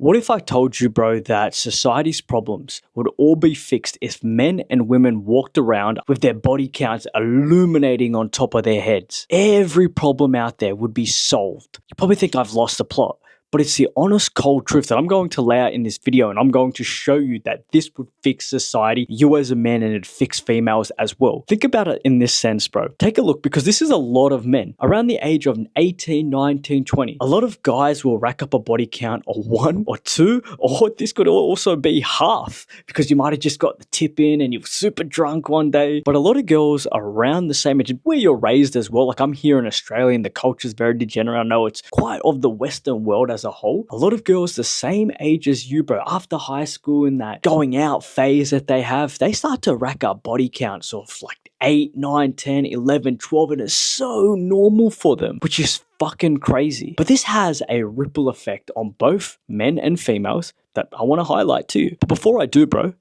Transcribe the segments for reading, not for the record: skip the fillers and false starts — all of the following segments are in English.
What if I told you, bro, that society's problems would all be fixed if men and women walked around with their body counts illuminating on top of their heads? Every problem out there would be solved. You probably think I've lost the plot, but it's the honest, cold truth that I'm going to lay out in this video, and I'm going to show you that this would fix society, you as a man, and it'd fix females as well. Think about it in this sense, bro. Take a look, because this is a lot of men around the age of 18, 19, 20. A lot of guys will rack up a body count of 1 or 2, or this could also be half, because you might have just got the tip in and you're super drunk one day. But a lot of girls around the same age, where you're raised as well, like I'm here in Australia and the culture's very degenerate. I know it's quite of the Western world as a whole. A lot of girls the same age as you, bro, after high school and that going out phase that they have, they start to rack up body counts of like 8, 9, 10, 11, 12, and it's so normal for them, which is fucking crazy. But this has a ripple effect on both men and females that I want to highlight to you. But before I do, bro,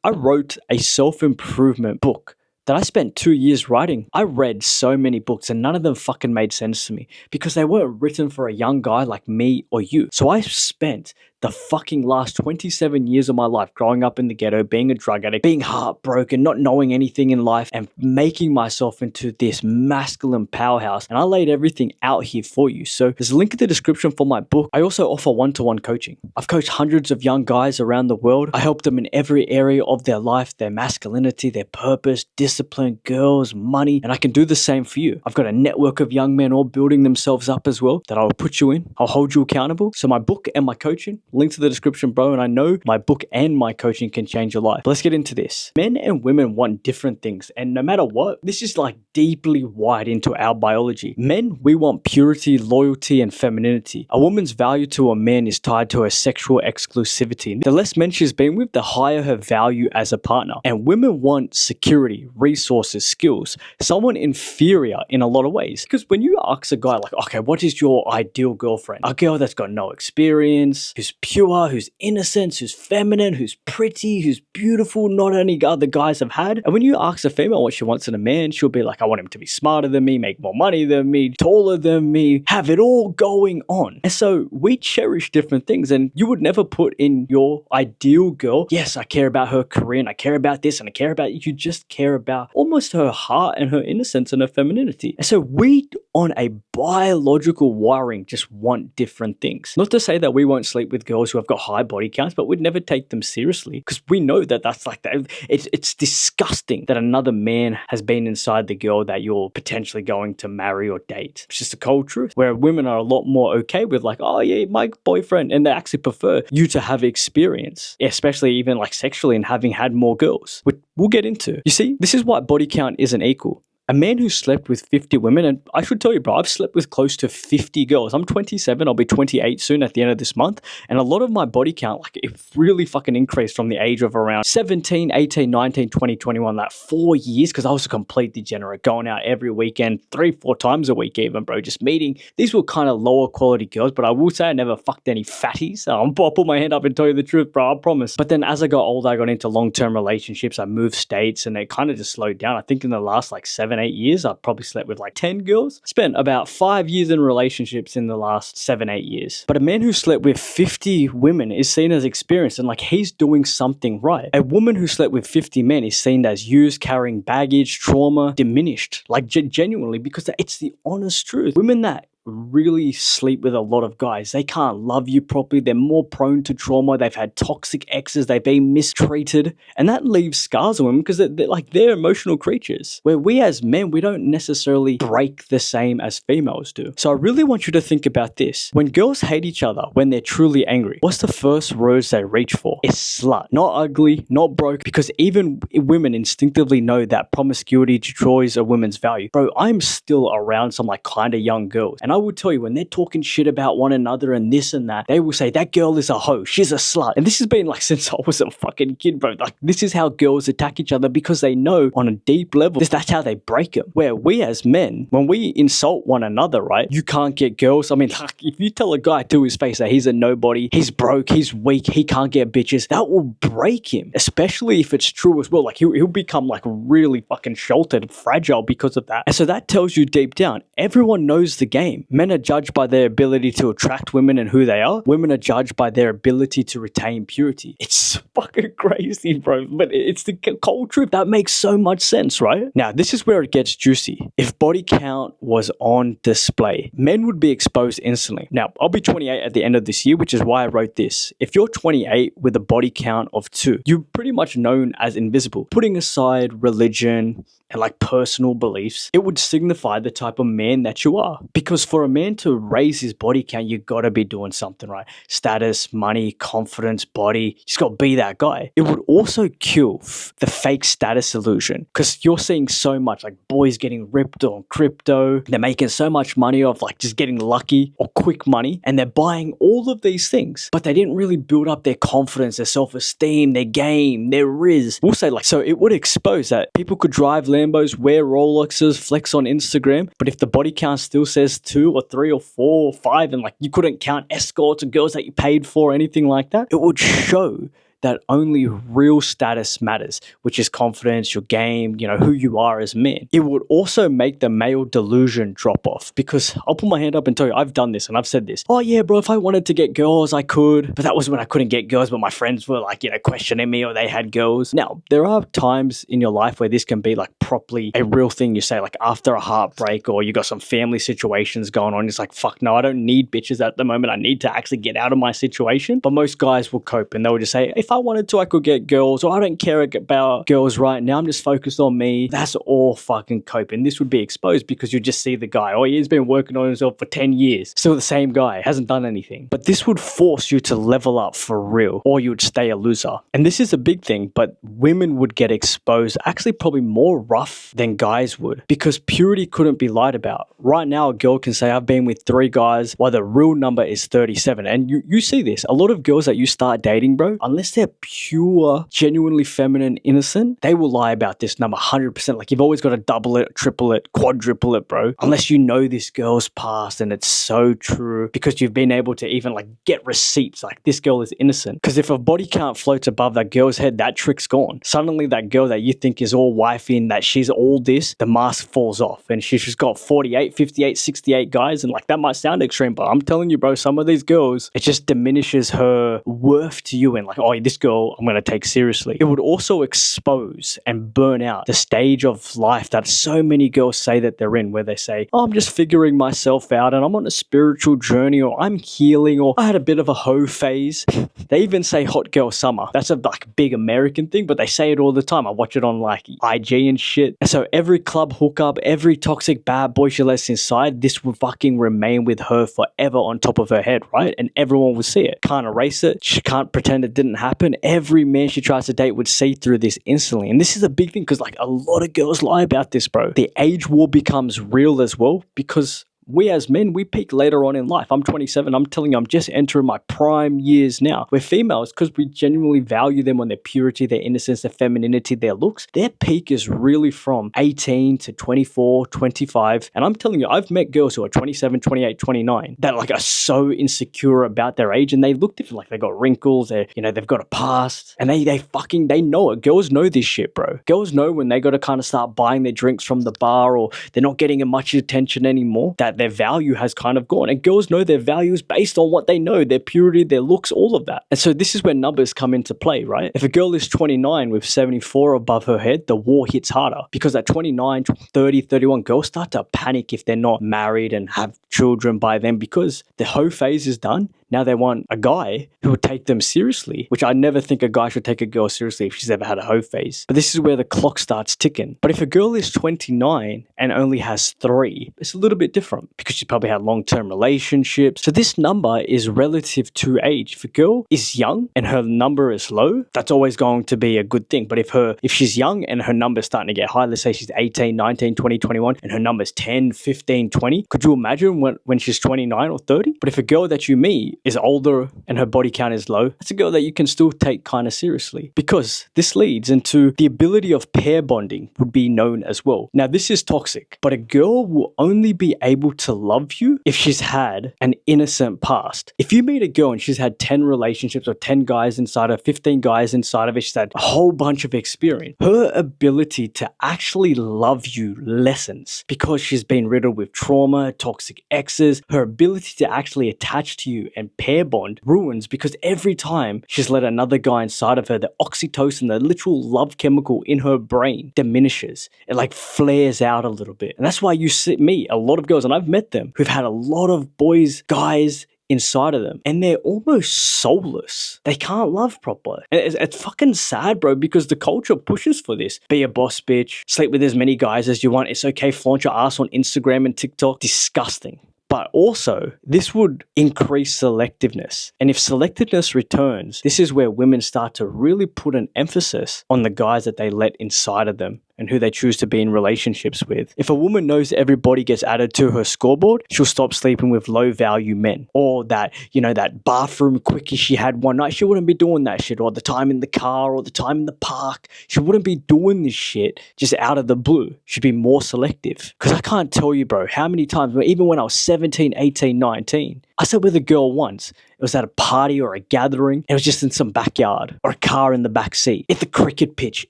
I wrote a self-improvement book that I spent 2 years writing. I read so many books and none of them fucking made sense to me because they weren't written for a young guy like me or you. So I spent the fucking last 27 years of my life growing up in the ghetto, being a drug addict, being heartbroken, not knowing anything in life, and making myself into this masculine powerhouse. And I laid everything out here for you. So there's a link in the description for my book. I also offer one-to-one coaching. I've coached hundreds of young guys around the world. I help them in every area of their life, their masculinity, their purpose, discipline, girls, money, and I can do the same for you. I've got a network of young men all building themselves up as well that I'll put you in. I'll hold you accountable. So my book and my coaching, link to the description, bro, and I know my book and my coaching can change your life. But let's get into this. Men and women want different things, and no matter what, this is like deeply wired into our biology. Men, we want purity, loyalty, and femininity. A woman's value to a man is tied to her sexual exclusivity. The less men she's been with, the higher her value as a partner. And women want security, resources, skills, someone inferior in a lot of ways. Because when you ask a guy like, okay, what is your ideal girlfriend? A girl that's got no experience, who's pure, who's innocent, who's feminine, who's pretty, who's beautiful, not any other guys have had. And when you ask a female what she wants in a man, she'll be like, I want him to be smarter than me, make more money than me, taller than me, have it all going on. And so we cherish different things, and you would never put in your ideal girl, yes, I care about her career and I care about this and I care about, you just care about almost her heart and her innocence and her femininity. And so we, on a biological wiring, just want different things. Not to say that we won't sleep with girls who have got high body counts, but we'd never take them seriously because we know that that's like that. It's disgusting that another man has been inside the girl that you're potentially going to marry or date. It's just a cold truth. Where women are a lot more okay with like, oh yeah, my boyfriend, and they actually prefer you to have experience, especially even like sexually and having had more girls, which we'll get into. You see, this is why body count isn't equal. A man who slept with 50 women, and I should tell you, bro, I've slept with close to 50 girls. I'm 27, I'll be 28 soon at the end of this month. And a lot of my body count, like it really fucking increased from the age of around 17, 18, 19, 20, 21, like 4 years, because I was a complete degenerate, going out every weekend, 3-4 times a week even, bro, just meeting. These were kind of lower quality girls, but I will say I never fucked any fatties. I'll put my hand up and tell you the truth, bro, I promise. But then as I got older, I got into long-term relationships. I moved states and it kind of just slowed down. I think in the last like 7-8 years, I've probably slept with like 10 girls. Spent about 5 years in relationships in the last 7-8 years. But a man who slept with 50 women is seen as experienced and like he's doing something right. A woman who slept with 50 men is seen as used, carrying baggage, trauma, diminished, like genuinely, because it's the honest truth. Women that really sleep with a lot of guys, they can't love you properly, they're more prone to trauma, they've had toxic exes, they've been mistreated, and that leaves scars on women because they're emotional creatures, where we as men, we don't necessarily break the same as females do. So I really want you to think about this. When girls hate each other, when they're truly angry, what's the first words they reach for? It's slut. Not ugly, not broke, because even women instinctively know that promiscuity destroys a woman's value. Bro, I'm still around some like kind of young girls, and I will tell you, when they're talking shit about one another and this and that, they will say, that girl is a hoe, she's a slut. And this has been like since I was a fucking kid, bro. Like this is how girls attack each other because they know on a deep level, that's how they break them. Where we as men, when we insult one another, right, you can't get girls. I mean, like, if you tell a guy to his face that he's a nobody, he's broke, he's weak, he can't get bitches, that will break him, especially if it's true as well. Like he'll become like really fucking sheltered, fragile because of that. And so that tells you deep down, everyone knows the game. Men are judged by their ability to attract women and who they are. Women are judged by their ability to retain purity. It's fucking crazy, bro. But it's the cold truth. That makes so much sense, right? Now, this is where it gets juicy. If body count was on display, men would be exposed instantly. Now, I'll be 28 at the end of this year, which is why I wrote this. If you're 28 with a body count of 2, you're pretty much known as invisible. Putting aside religion and like personal beliefs, it would signify the type of man that you are. Because for a man to raise his body count, you gotta be doing something, right? Status, money, confidence, body. You just gotta be that guy. It would also kill the fake status illusion, because you're seeing so much like boys getting ripped on crypto. They're making so much money off like just getting lucky or quick money, and they're buying all of these things, but they didn't really build up their confidence, their self-esteem, their game, their riz. We'll say like, so it would expose that people could drive Lambos, wear Rolexes, flex on Instagram, but if the body count still says 2 or 3 or 4 or 5, and like you couldn't count escorts or girls that you paid for or anything like that, it would show that only real status matters, which is confidence, your game, who you are as men. It would also make the male delusion drop off, because I'll put my hand up and tell you, I've done this and I've said this. Oh yeah, bro, if I wanted to get girls, I could. But that was when I couldn't get girls, but my friends were like, questioning me, or they had girls. Now, there are times in your life where this can be like properly a real thing. You say like after a heartbreak, or you got some family situations going on. It's like, fuck no, I don't need bitches at the moment. I need to actually get out of my situation. But most guys will cope, and they'll just say, if I wanted to, I could get girls, or I don't care about girls right now. I'm just focused on me. That's all fucking coping. This would be exposed because you just see the guy. Oh, he's been working on himself for 10 years. Still the same guy. Hasn't done anything. But this would force you to level up for real, or you would stay a loser. And this is a big thing, but women would get exposed actually probably more rough than guys would, because purity couldn't be lied about. Right now, a girl can say, I've been with 3 guys, while the real number is 37. And you see this. A lot of girls that you start dating, bro, unless they're pure, genuinely feminine, innocent, they will lie about this number 100%. Like, you've always got to double it, triple it, quadruple it, bro. Unless you know this girl's past and it's so true, because you've been able to even like get receipts like this girl is innocent. Because if a body count floats above that girl's head, that trick's gone. Suddenly that girl that you think is all wifey and that she's all this, the mask falls off and she's just got 48, 58, 68 guys. And like, that might sound extreme, but I'm telling you, bro, some of these girls, it just diminishes her worth to you, and like, oh, this girl I'm going to take seriously. It would also expose and burn out the stage of life that so many girls say that they're in, where they say, oh, I'm just figuring myself out and I'm on a spiritual journey, or I'm healing, or I had a bit of a hoe phase. They even say hot girl summer. That's a like big American thing, but they say it all the time. I watch it on like IG and shit. And so every club hookup, every toxic bad boy she lets inside, this will fucking remain with her forever on top of her head, right? And everyone will see it. Can't erase it. She can't pretend it didn't happen. Every man she tries to date would see through this instantly. And this is a big thing, because like a lot of girls lie about this, bro. The age war becomes real as well, because we as men, we peak later on in life. I'm 27. I'm telling you, I'm just entering my prime years now. We're females, because we genuinely value them on their purity, their innocence, their femininity, their looks. Their peak is really from 18 to 24, 25. And I'm telling you, I've met girls who are 27, 28, 29 that like are so insecure about their age, and they look different. Like they got wrinkles, they've got a past, and they know it. Girls know this shit, bro. Girls know when they got to kind of start buying their drinks from the bar, or they're not getting much attention anymore, that their value has kind of gone. And girls know their value is based on what they know, their purity, their looks, all of that. And so this is where numbers come into play, right? If a girl is 29 with 74 above her head, the war hits harder, because at 29, 30, 31, girls start to panic if they're not married and have children by then, because the hoe phase is done. Now they want a guy who would take them seriously, which I never think a guy should take a girl seriously if she's ever had a hoe phase. But this is where the clock starts ticking. But if a girl is 29 and only has 3, it's a little bit different, because she's probably had long-term relationships. So this number is relative to age. If a girl is young and her number is low, that's always going to be a good thing. But if she's young and her number is starting to get high, let's say she's 18, 19, 20, 21, and her number is 10, 15, 20, could you imagine when she's 29 or 30? But if a girl that you meet is older and her body count is low, that's a girl that you can still take kind of seriously, because this leads into the ability of pair bonding would be known as well. Now, this is toxic, but a girl will only be able to love you if she's had an innocent past. If you meet a girl and she's had 10 relationships or 10 guys inside her, 15 guys inside of her, she's had a whole bunch of experience, her ability to actually love you lessens because she's been riddled with trauma, toxic exes. Her ability to actually attach to you and pair bond ruins because every time she's let another guy inside of her, the oxytocin, the literal love chemical in her brain diminishes. It like flares out a little bit. And that's why you meet a lot of girls, and I've met them, who've had a lot of boys, guys inside of them, and they're almost soulless. They can't love properly. And it's fucking sad, bro, because the culture pushes for this. Be a boss bitch, sleep with as many guys as you want. It's okay, flaunt your ass on Instagram and TikTok. Disgusting. But also, this would increase selectiveness. And if selectiveness returns, this is where women start to really put an emphasis on the guys that they let inside of them and who they choose to be in relationships with. If a woman knows everybody gets added to her scoreboard, she'll stop sleeping with low value men. Or that, that bathroom quickie she had one night, she wouldn't be doing that shit. Or the time in the car, or the time in the park. She wouldn't be doing this shit just out of the blue. She'd be more selective. Because I can't tell you, bro, how many times, even when I was 17, 18, 19, I sat with a girl once. It was at a party or a gathering. It was just in some backyard or a car in the back seat, at the cricket pitch,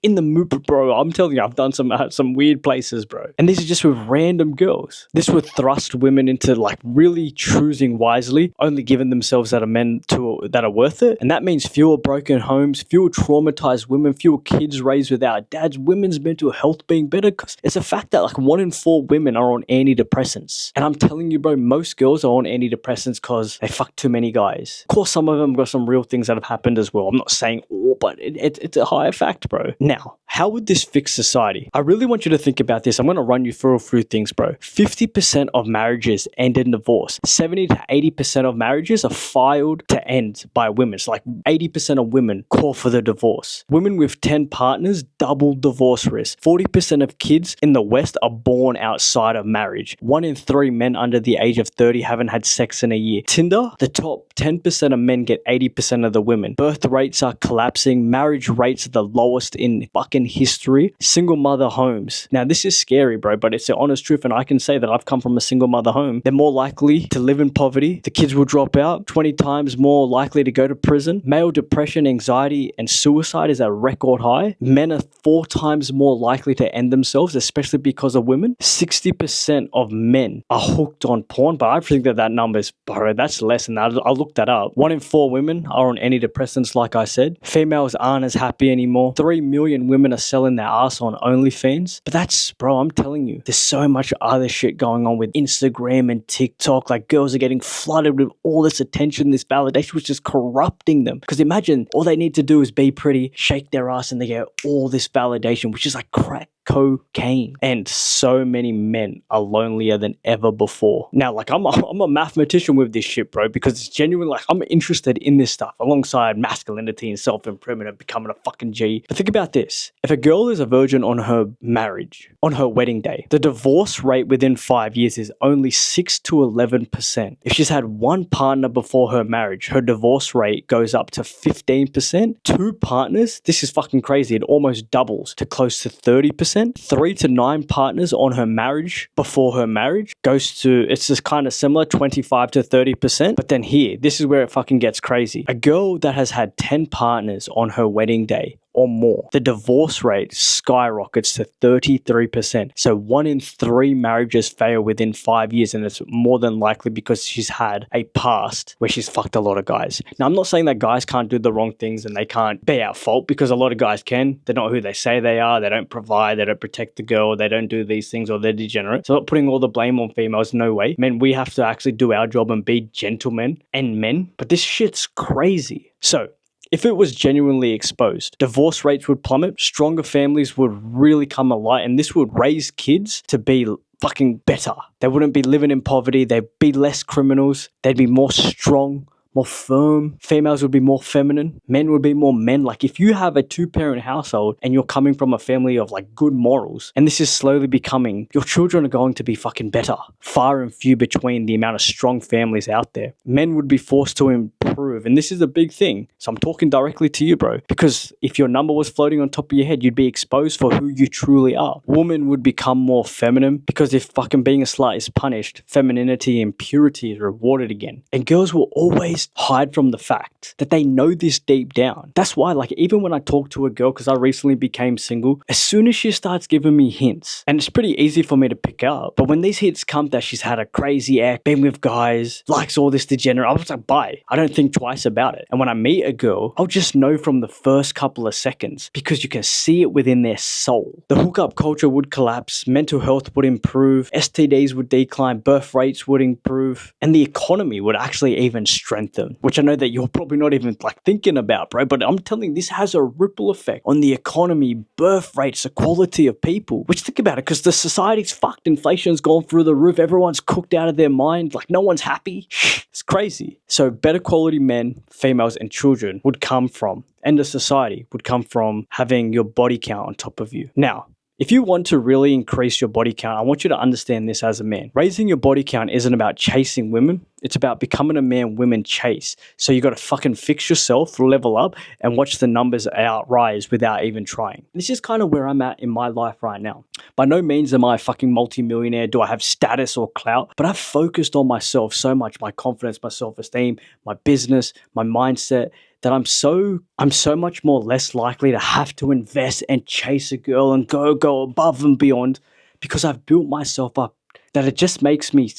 in the moop, bro. I'm telling you, I've done some weird places, bro. And this is just with random girls. This would thrust women into like really choosing wisely, only giving themselves that are men that are worth it. And that means fewer broken homes, fewer traumatized women, fewer kids raised without dads, women's mental health being better. Because it's a fact that like 1 in 4 women are on antidepressants. And I'm telling you, bro, most girls are on antidepressants because they fuck too many guys. Of course, some of them got some real things that have happened as well. I'm not saying all, but it's a higher fact, bro. Now, how would this fix society? I really want you to think about this. I'm going to run you through a few things, bro. 50% of marriages end in divorce. 70 to 80% of marriages are filed to end by women. So like 80% of women call for the divorce. Women with 10 partners double divorce risk. 40% of kids in the West are born outside of marriage. 1 in 3 men under the age of 30 haven't had sex in a year. Tinder, the top 10% of men get 80% of the women. Birth rates are collapsing. Marriage rates are the lowest in fucking history. Single mother homes. Now, this is scary, bro, but it's the honest truth, and I can say that I've come from a single mother home. They're more likely to live in poverty. The kids will drop out. 20 times more likely to go to prison. Male depression, anxiety, and suicide is at a record high. Men are 4 times more likely to end themselves, especially because of women. 60% of men are hooked on porn, but I think that number is, bro, that's less than that. I looked that up. 1 in 4 women are on antidepressants, like I said. Females aren't as happy anymore. 3 million women are selling their ass on OnlyFans. But that's, bro, I'm telling you, there's so much other shit going on with Instagram and TikTok. Like, girls are getting flooded with all this attention, this validation, which is corrupting them. Because imagine, all they need to do is be pretty, shake their ass, and they get all this validation, which is like crack cocaine. And so many men are lonelier than ever before. Now, like, I'm a mathematician with this shit, bro, because it's genuinely like I'm interested in this stuff alongside masculinity and self-improvement and becoming a fucking G. But think about this. If a girl is a virgin on her marriage, on her wedding day, the divorce rate within 5 years is only 6 to 11%. If she's had 1 partner before her marriage, her divorce rate goes up to 15%. 2 partners, this is fucking crazy. It almost doubles to close to 30%. 3 to 9 partners on her marriage before her marriage goes to, it's just kind of similar, 25 to 30%. But then here, this is where it fucking gets crazy. A girl that has had 10 partners on her wedding day or more, the divorce rate skyrockets to 33%. So 1 in 3 marriages fail within 5 years, and it's more than likely because she's had a past where she's fucked a lot of guys. Now, I'm not saying that guys can't do the wrong things and they can't be at fault, because a lot of guys can. They're not who they say they are. They don't provide. They don't protect the girl. They don't do these things, or they're degenerate. So I'm not putting all the blame on females. No way. Men, we have to actually do our job and be gentlemen and men. But this shit's crazy. So if it was genuinely exposed, divorce rates would plummet, stronger families would really come alight, and this would raise kids to be fucking better. They wouldn't be living in poverty. They'd be less criminals. They'd be more strong, more firm. Females would be more feminine. Men would be more men. Like if you have a 2-parent household and you're coming from a family of like good morals, and this is slowly becoming, your children are going to be fucking better. Far and few between the amount of strong families out there. Men would be forced to improve, and this is a big thing. So I'm talking directly to you, bro, because if your number was floating on top of your head, you'd be exposed for who you truly are. Women would become more feminine because if fucking being a slut is punished, femininity and purity is rewarded again. And girls will always hide from the fact that they know this deep down. That's why, like, even when I talk to a girl, because I recently became single, as soon as she starts giving me hints, and it's pretty easy for me to pick up, but when these hints come that she's had a crazy act, been with guys, likes all this degenerate, I was like, bye. I don't think twice about it. And when I meet a girl, I'll just know from the first couple of seconds because you can see it within their soul. The hookup culture would collapse, mental health would improve, STDs would decline, birth rates would improve, and the economy would actually even strengthen, which I know that you're probably not even like thinking about, bro, but I'm telling you, this has a ripple effect on the economy, birth rates, the quality of people. Which, think about it, because the society's fucked, inflation's gone through the roof, everyone's cooked out of their mind, like no one's happy. It's crazy. So better quality men, females, and children would come from, and the society would come from having your body count on top of you. Now, if you want to really increase your body count, I want you to understand this as a man. Raising your body count isn't about chasing women. It's about becoming a man women chase. So you got to fucking fix yourself, level up, and watch the numbers outrise without even trying. This is kind of where I'm at in my life right now. By no means am I a fucking multi-millionaire. Do I have status or clout? But I've focused on myself so much, my confidence, my self-esteem, my business, my mindset, that I'm so much more less likely to have to invest and chase a girl and go above and beyond because I've built myself up, that it just makes me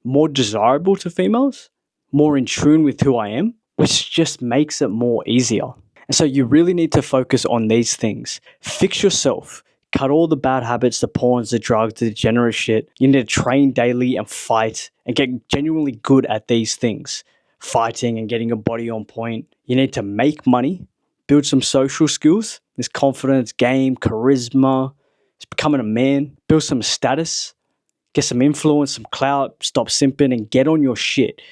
more desirable to females, more in tune with who I am, which just makes it more easier. And so you really need to focus on these things. Fix yourself. Cut all the bad habits, the porns, the drugs, the degenerate shit. You need to train daily and fight and get genuinely good at these things. Fighting and getting your body on point. You need to make money, build some social skills, this confidence, game, charisma, just becoming a man, build some status, get some influence, some clout, stop simping and get on your shit.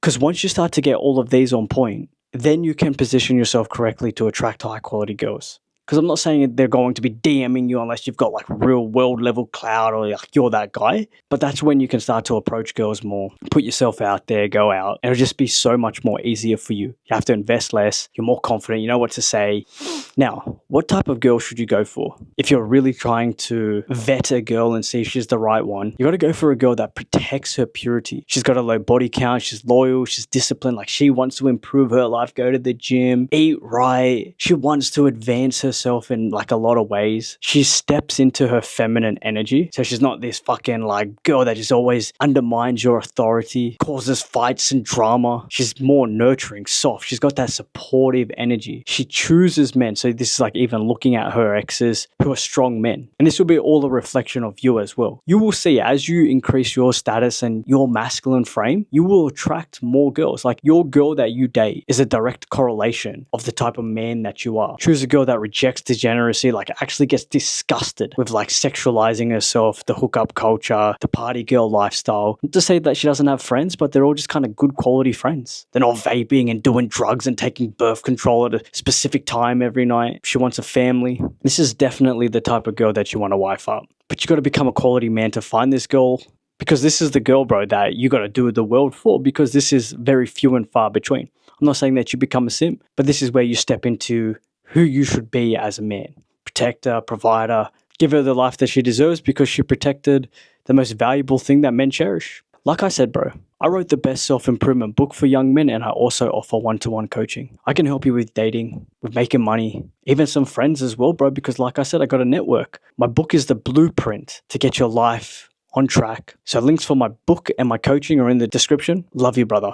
Because once you start to get all of these on point, then you can position yourself correctly to attract high quality girls. Because I'm not saying they're going to be DMing you unless you've got like real world level clout or like you're that guy. But that's when you can start to approach girls more, put yourself out there, go out. And it'll just be so much more easier for you. You have to invest less. You're more confident. You know what to say. Now, what type of girl should you go for? If you're really trying to vet a girl and see if she's the right one, you got to go for a girl that protects her purity. She's got a low body count. She's loyal. She's disciplined. Like she wants to improve her life, go to the gym, eat right. She wants to advance herself in like a lot of ways. She steps into her feminine energy. So she's not this fucking like girl that just always undermines your authority, causes fights and drama. She's more nurturing, soft. She's got that supportive energy. She chooses men. So this is like even looking at her exes who are strong men. And this will be all a reflection of you as well. You will see as you increase your status and your masculine frame, you will attract more girls. Like your girl that you date is a direct correlation of the type of man that you are. Choose a girl that rejects degeneracy, like actually gets disgusted with like sexualizing herself, the hookup culture, the party girl lifestyle. Not to say that she doesn't have friends, but they're all just kind of good quality friends. They're not vaping and doing drugs and taking birth control at a specific time every night. She wants a family. This is definitely the type of girl that you want to wife up. But you got to become a quality man to find this girl, because this is the girl, bro, that you got to do the world for, because this is very few and far between. I'm not saying that you become a simp, but this is where you step into who you should be as a man. Protector, provider, give her the life that she deserves because she protected the most valuable thing that men cherish. Like I said, bro, I wrote the best self-improvement book for young men, and I also offer one-to-one coaching. I can help you with dating, with making money, even some friends as well, bro, because like I said, I got a network. My book is the blueprint to get your life on track. So links for my book and my coaching are in the description. Love you, brother.